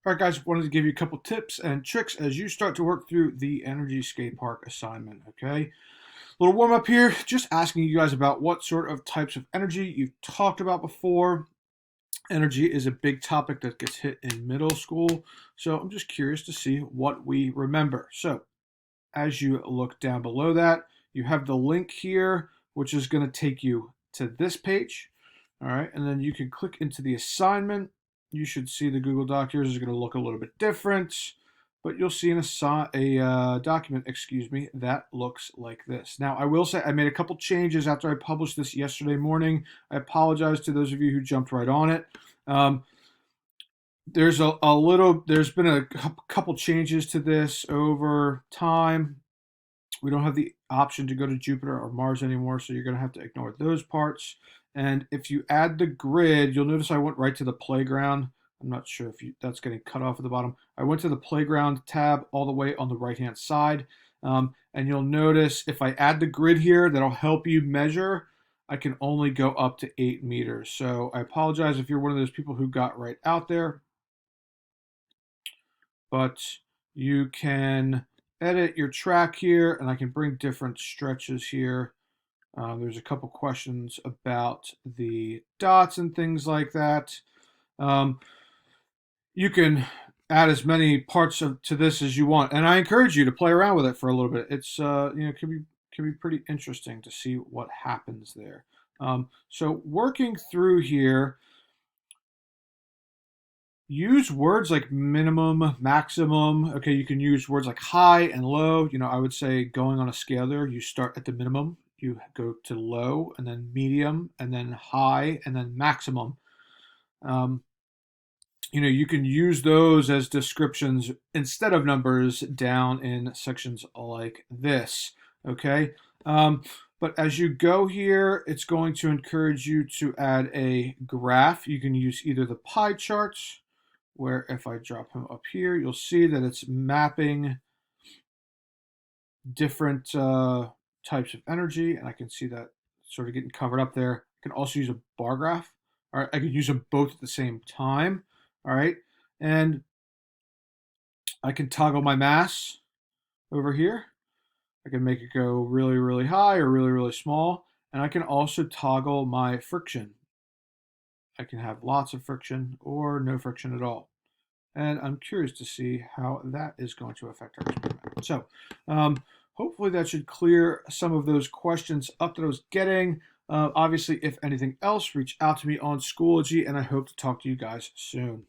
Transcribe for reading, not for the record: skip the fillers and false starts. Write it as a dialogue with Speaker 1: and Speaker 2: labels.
Speaker 1: All right, guys, wanted to give you a couple tips and tricks as you start to work through the Energy Skate Park assignment, okay? Little warm up here, just asking you guys about what sort of types of energy you've talked about before. Energy is a big topic that gets hit in middle school, so I'm just curious to see what we remember. So, as you look down below that, you have the link here, which is going to take you to this page. All right, and then you can click into the assignment. You should see the Google Doc here is going to look a little bit different, but you'll see a document, that looks like this. Now, I will say I made a couple changes after I published this yesterday morning. I apologize to those of you who jumped right on it. There's been a couple changes to this over time. We don't have the option to go to Jupiter or Mars anymore, so you're going to have to ignore those parts. And if you add the grid, you'll notice I went right to the playground. I'm not sure if that's getting cut off at the bottom. I went to the playground tab all the way on the right-hand side. And you'll notice if I add the grid here, that'll help you measure. I can only go up to 8 meters. So I apologize if you're one of those people who got right out there. But you can edit your track here, and I can bring different stretches here. There's a couple questions about the dots and things like that. You can add as many parts to this as you want, and I encourage you to play around with it for a little bit. It's can be pretty interesting to see what happens there. So working through here, use words like minimum, maximum. Okay, you can use words like high and low. I would say going on a scale there, you start at the minimum, you go to low, and then medium, and then high, and then maximum. You can use those as descriptions instead of numbers down in sections like this, okay? But as you go here, it's going to encourage you to add a graph. You can use either the pie charts, where if I drop him up here, you'll see that it's mapping different types of energy, and I can see that sort of getting covered up there. I can also use a bar graph. All right, I could use them both at the same time. All right, and I can toggle my mass over here. I can make it go really, really high or really, really small, and I can also toggle my friction. I can have lots of friction or no friction at all. And I'm curious to see how that is going to affect our experiment. So hopefully that should clear some of those questions up that I was getting. Obviously, if anything else, reach out to me on Schoology, and I hope to talk to you guys soon.